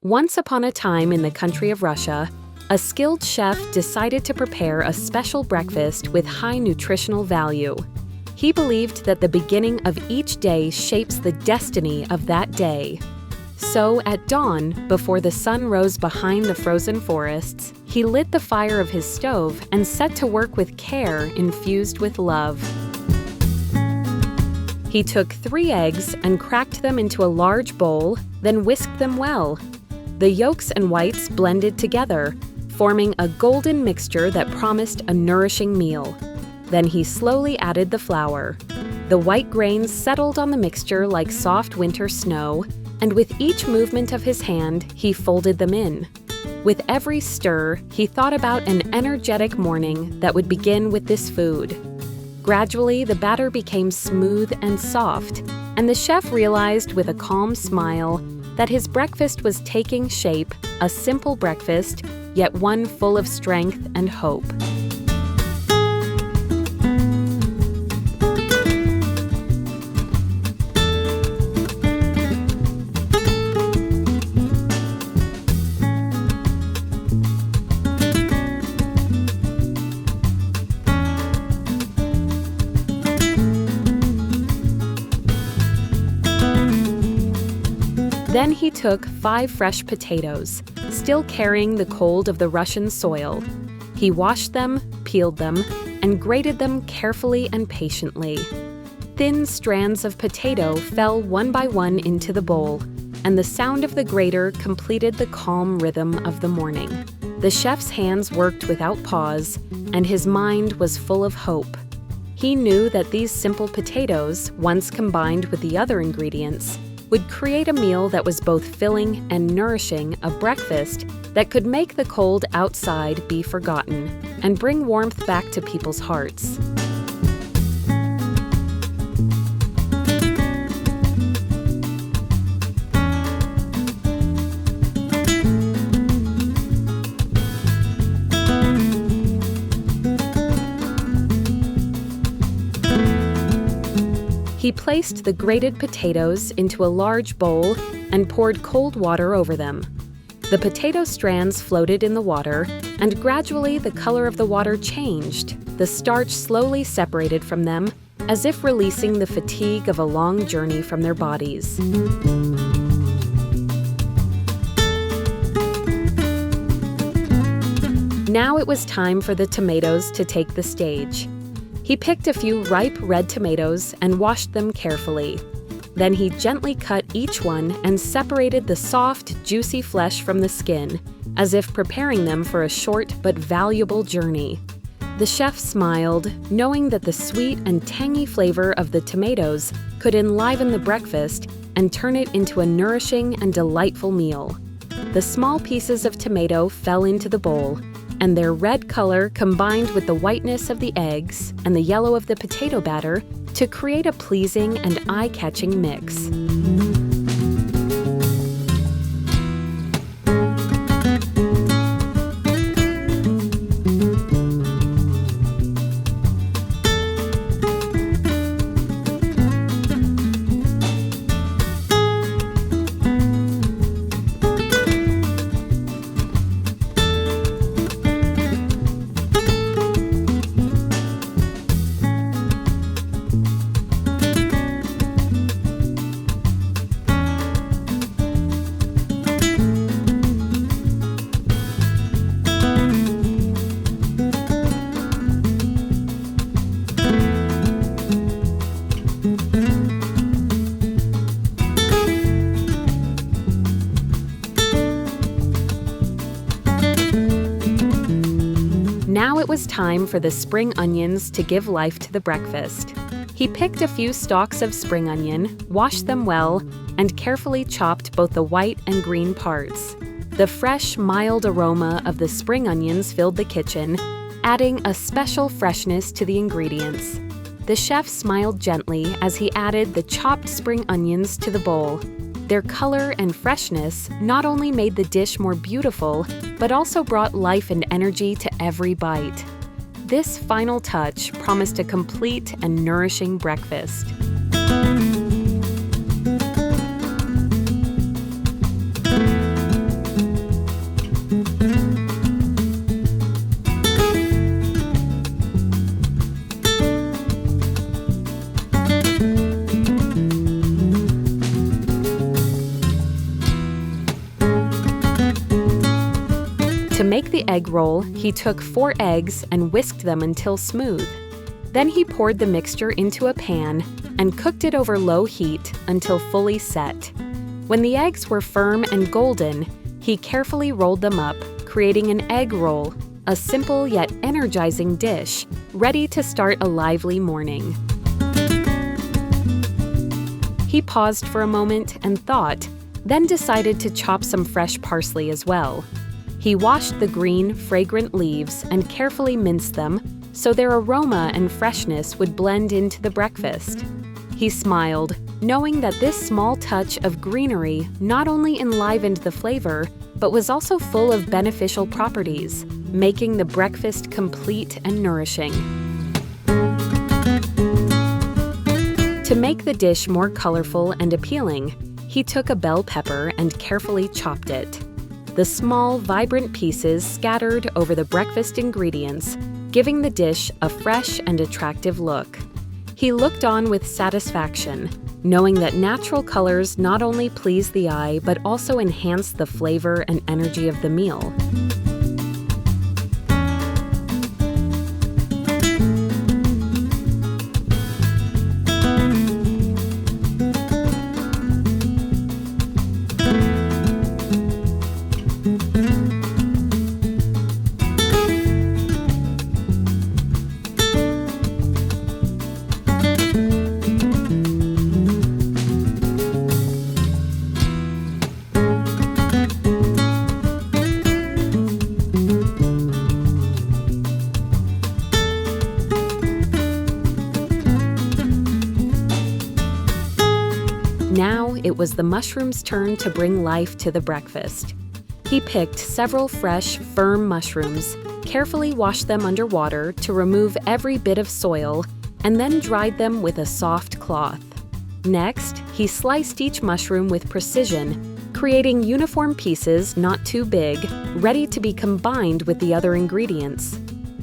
Once upon a time in the country of Russia, a skilled chef decided to prepare a special breakfast with high nutritional value. He believed that the beginning of each day shapes the destiny of that day. So, at dawn, before the sun rose behind the frozen forests, he lit the fire of his stove and set to work with care infused with love. He took 3 eggs and cracked them into a large bowl, then whisked them well. The yolks and whites blended together, forming a golden mixture that promised a nourishing meal. Then he slowly added the flour. The white grains settled on the mixture like soft winter snow, and with each movement of his hand, he folded them in. With every stir, he thought about an energetic morning that would begin with this food. Gradually, the batter became smooth and soft, and the chef realized with a calm smile that his breakfast was taking shape, a simple breakfast, yet one full of strength and hope. Then he took 5 fresh potatoes, still carrying the cold of the Russian soil. He washed them, peeled them, and grated them carefully and patiently. Thin strands of potato fell one by one into the bowl, and the sound of the grater completed the calm rhythm of the morning. The chef's hands worked without pause, and his mind was full of hope. He knew that these simple potatoes, once combined with the other ingredients, would create a meal that was both filling and nourishing, a breakfast that could make the cold outside be forgotten and bring warmth back to people's hearts. He placed the grated potatoes into a large bowl and poured cold water over them. The potato strands floated in the water, and gradually the color of the water changed. The starch slowly separated from them, as if releasing the fatigue of a long journey from their bodies. Now it was time for the tomatoes to take the stage. He picked a few ripe red tomatoes and washed them carefully. Then he gently cut each one and separated the soft, juicy flesh from the skin, as if preparing them for a short but valuable journey. The chef smiled, knowing that the sweet and tangy flavor of the tomatoes could enliven the breakfast and turn it into a nourishing and delightful meal. The small pieces of tomato fell into the bowl, and their red color combined with the whiteness of the eggs and the yellow of the potato batter to create a pleasing and eye-catching mix. Now it was time for the spring onions to give life to the breakfast. He picked a few stalks of spring onion, washed them well, and carefully chopped both the white and green parts. The fresh, mild aroma of the spring onions filled the kitchen, adding a special freshness to the ingredients. The chef smiled gently as he added the chopped spring onions to the bowl. Their color and freshness not only made the dish more beautiful, but also brought life and energy to every bite. This final touch promised a complete and nourishing breakfast. To make the egg roll, he took 4 eggs and whisked them until smooth. Then he poured the mixture into a pan and cooked it over low heat until fully set. When the eggs were firm and golden, he carefully rolled them up, creating an egg roll, a simple yet energizing dish, ready to start a lively morning. He paused for a moment and thought, then decided to chop some fresh parsley as well. He washed the green, fragrant leaves and carefully minced them so their aroma and freshness would blend into the breakfast. He smiled, knowing that this small touch of greenery not only enlivened the flavor, but was also full of beneficial properties, making the breakfast complete and nourishing. To make the dish more colorful and appealing, he took a bell pepper and carefully chopped it. The small, vibrant pieces scattered over the breakfast ingredients, giving the dish a fresh and attractive look. He looked on with satisfaction, knowing that natural colors not only please the eye but also enhance the flavor and energy of the meal. Now it was the mushroom's turn to bring life to the breakfast. He picked several fresh, firm mushrooms, carefully washed them under water to remove every bit of soil, and then dried them with a soft cloth. Next, he sliced each mushroom with precision, creating uniform pieces not too big, ready to be combined with the other ingredients.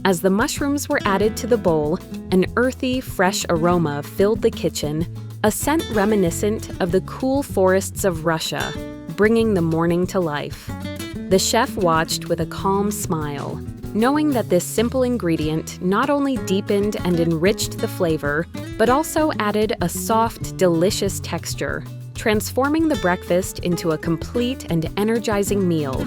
As the mushrooms were added to the bowl, an earthy, fresh aroma filled the kitchen, a scent reminiscent of the cool forests of Russia, bringing the morning to life. The chef watched with a calm smile, knowing that this simple ingredient not only deepened and enriched the flavor, but also added a soft, delicious texture, transforming the breakfast into a complete and energizing meal.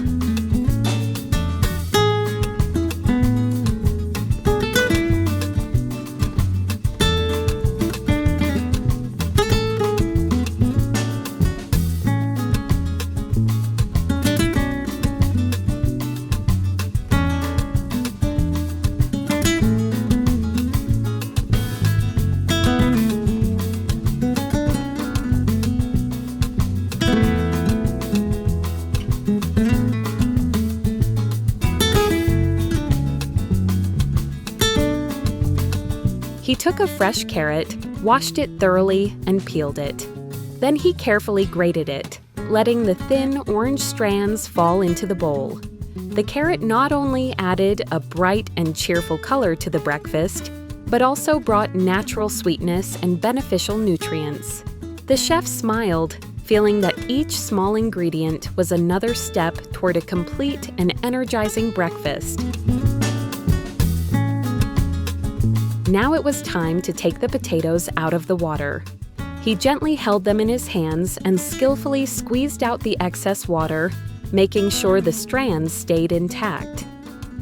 He took a fresh carrot, washed it thoroughly, and peeled it. Then he carefully grated it, letting the thin orange strands fall into the bowl. The carrot not only added a bright and cheerful color to the breakfast, but also brought natural sweetness and beneficial nutrients. The chef smiled, feeling that each small ingredient was another step toward a complete and energizing breakfast. Now it was time to take the potatoes out of the water. He gently held them in his hands and skillfully squeezed out the excess water, making sure the strands stayed intact.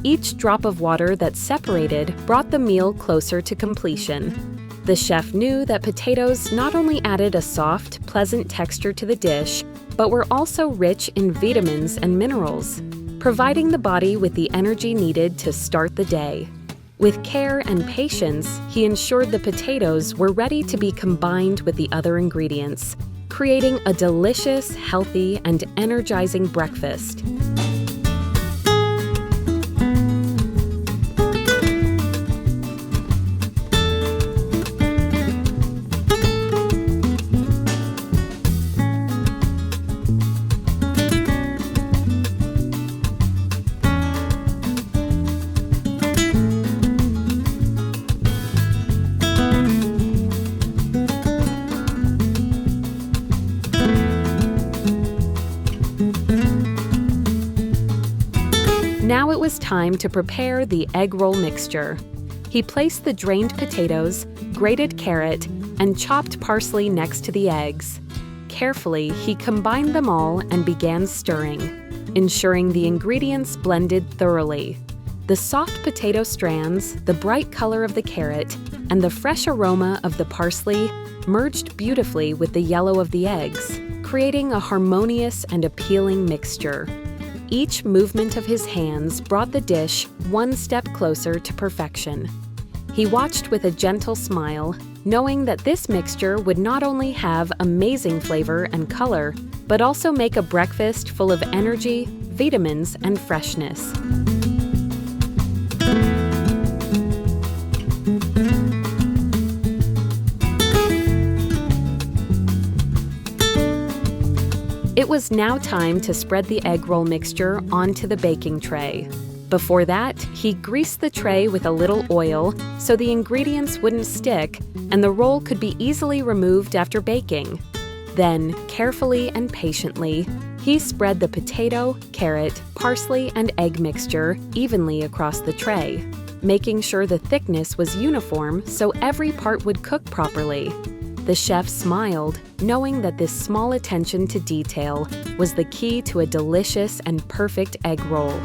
Each drop of water that separated brought the meal closer to completion. The chef knew that potatoes not only added a soft, pleasant texture to the dish, but were also rich in vitamins and minerals, providing the body with the energy needed to start the day. With care and patience, he ensured the potatoes were ready to be combined with the other ingredients, creating a delicious, healthy, and energizing breakfast. Now it was time to prepare the egg roll mixture. He placed the drained potatoes, grated carrot, and chopped parsley next to the eggs. Carefully, he combined them all and began stirring, ensuring the ingredients blended thoroughly. The soft potato strands, the bright color of the carrot, and the fresh aroma of the parsley merged beautifully with the yellow of the eggs, creating a harmonious and appealing mixture. Each movement of his hands brought the dish one step closer to perfection. He watched with a gentle smile, knowing that this mixture would not only have amazing flavor and color, but also make a breakfast full of energy, vitamins, and freshness. It was now time to spread the egg roll mixture onto the baking tray. Before that, he greased the tray with a little oil so the ingredients wouldn't stick and the roll could be easily removed after baking. Then, carefully and patiently, he spread the potato, carrot, parsley, and egg mixture evenly across the tray, making sure the thickness was uniform so every part would cook properly. The chef smiled, knowing that this small attention to detail was the key to a delicious and perfect egg roll.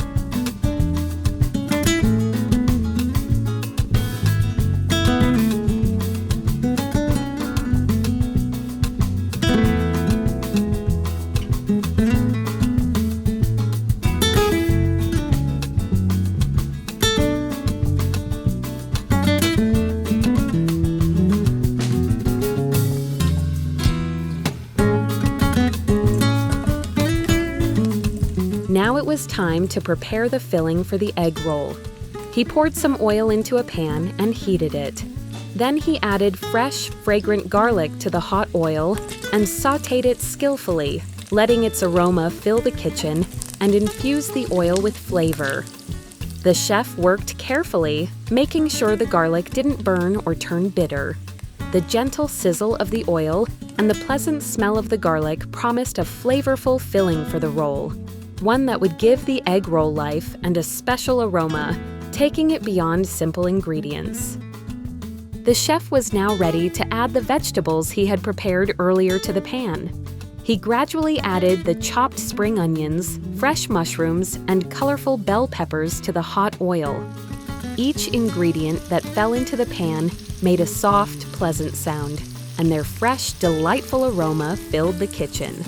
Now it was time to prepare the filling for the egg roll. He poured some oil into a pan and heated it. Then he added fresh, fragrant garlic to the hot oil and sautéed it skillfully, letting its aroma fill the kitchen and infuse the oil with flavor. The chef worked carefully, making sure the garlic didn't burn or turn bitter. The gentle sizzle of the oil and the pleasant smell of the garlic promised a flavorful filling for the roll, one that would give the egg roll life and a special aroma, taking it beyond simple ingredients. The chef was now ready to add the vegetables he had prepared earlier to the pan. He gradually added the chopped spring onions, fresh mushrooms, and colorful bell peppers to the hot oil. Each ingredient that fell into the pan made a soft, pleasant sound, and their fresh, delightful aroma filled the kitchen.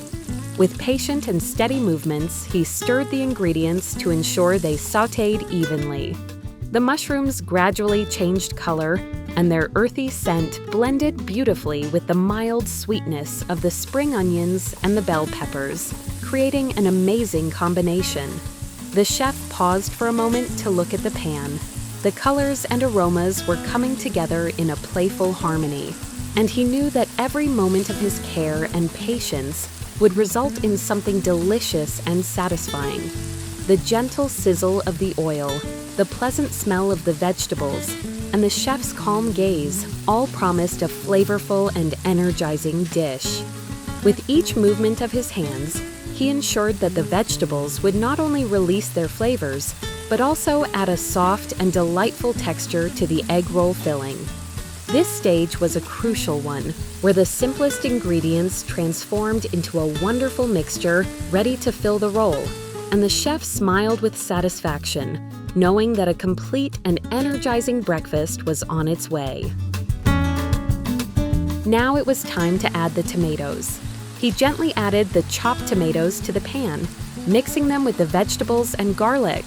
With patient and steady movements, he stirred the ingredients to ensure they sautéed evenly. The mushrooms gradually changed color, and their earthy scent blended beautifully with the mild sweetness of the spring onions and the bell peppers, creating an amazing combination. The chef paused for a moment to look at the pan. The colors and aromas were coming together in a playful harmony, and he knew that every moment of his care and patience would result in something delicious and satisfying. The gentle sizzle of the oil, the pleasant smell of the vegetables, and the chef's calm gaze all promised a flavorful and energizing dish. With each movement of his hands, he ensured that the vegetables would not only release their flavors, but also add a soft and delightful texture to the egg roll filling. This stage was a crucial one, where the simplest ingredients transformed into a wonderful mixture ready to fill the roll, and the chef smiled with satisfaction, knowing that a complete and energizing breakfast was on its way. Now it was time to add the tomatoes. He gently added the chopped tomatoes to the pan, mixing them with the vegetables and garlic.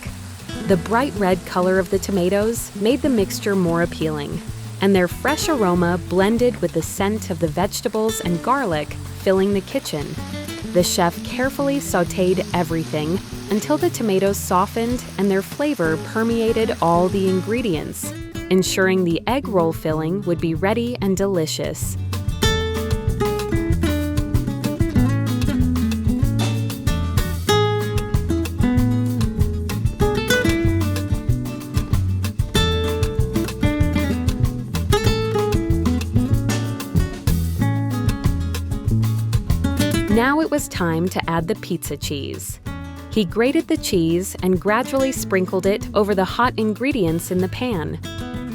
The bright red color of the tomatoes made the mixture more appealing, and their fresh aroma blended with the scent of the vegetables and garlic filling the kitchen. The chef carefully sautéed everything until the tomatoes softened and their flavor permeated all the ingredients, ensuring the egg roll filling would be ready and delicious. Now it was time to add the pizza cheese. He grated the cheese and gradually sprinkled it over the hot ingredients in the pan.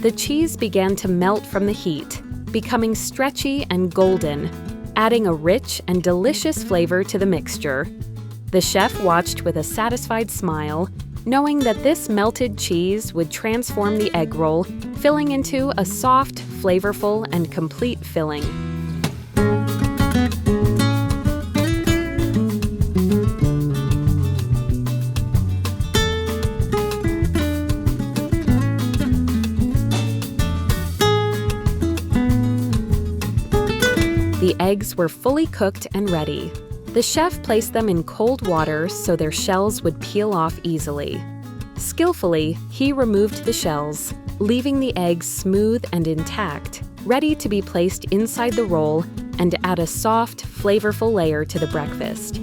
The cheese began to melt from the heat, becoming stretchy and golden, adding a rich and delicious flavor to the mixture. The chef watched with a satisfied smile, knowing that this melted cheese would transform the egg roll, filling into a soft, flavorful, and complete filling. The eggs were fully cooked and ready. The chef placed them in cold water so their shells would peel off easily. Skillfully, he removed the shells, leaving the eggs smooth and intact, ready to be placed inside the roll and add a soft, flavorful layer to the breakfast.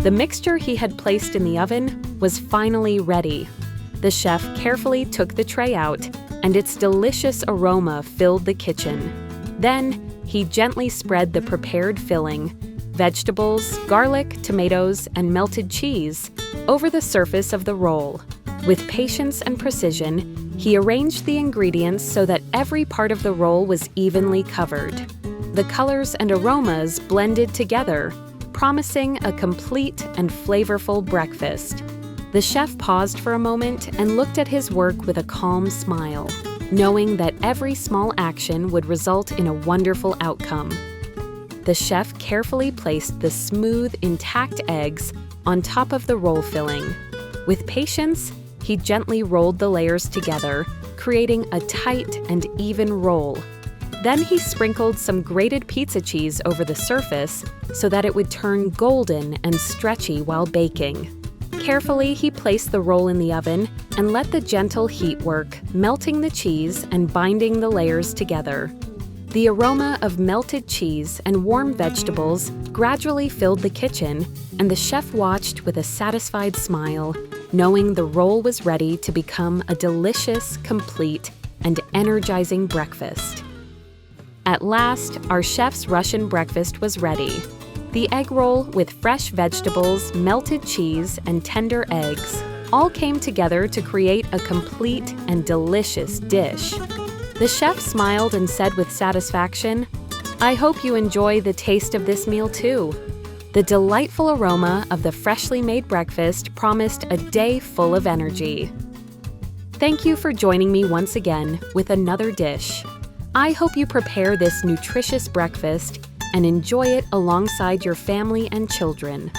The mixture he had placed in the oven was finally ready. The chef carefully took the tray out, and its delicious aroma filled the kitchen. Then, he gently spread the prepared filling, vegetables, garlic, tomatoes, and melted cheese, over the surface of the roll. With patience and precision, he arranged the ingredients so that every part of the roll was evenly covered. The colors and aromas blended together, promising a complete and flavorful breakfast. The chef paused for a moment and looked at his work with a calm smile, knowing that every small action would result in a wonderful outcome. The chef carefully placed the smooth, intact eggs on top of the roll filling. With patience, he gently rolled the layers together, creating a tight and even roll. Then he sprinkled some grated pizza cheese over the surface so that it would turn golden and stretchy while baking. Carefully, he placed the roll in the oven and let the gentle heat work, melting the cheese and binding the layers together. The aroma of melted cheese and warm vegetables gradually filled the kitchen, and the chef watched with a satisfied smile, knowing the roll was ready to become a delicious, complete, and energizing breakfast. At last, our chef's Russian breakfast was ready. The egg roll with fresh vegetables, melted cheese, and tender eggs all came together to create a complete and delicious dish. The chef smiled and said with satisfaction, "I hope you enjoy the taste of this meal too." The delightful aroma of the freshly made breakfast promised a day full of energy. Thank you for joining me once again with another dish. I hope you prepare this nutritious breakfast and enjoy it alongside your family and children.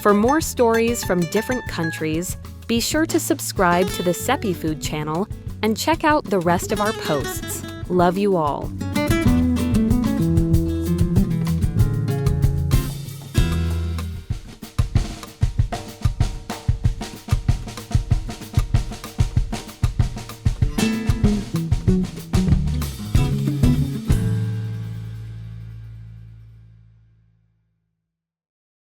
For more stories from different countries, be sure to subscribe to the Sepi Food channel and check out the rest of our posts. Love you all.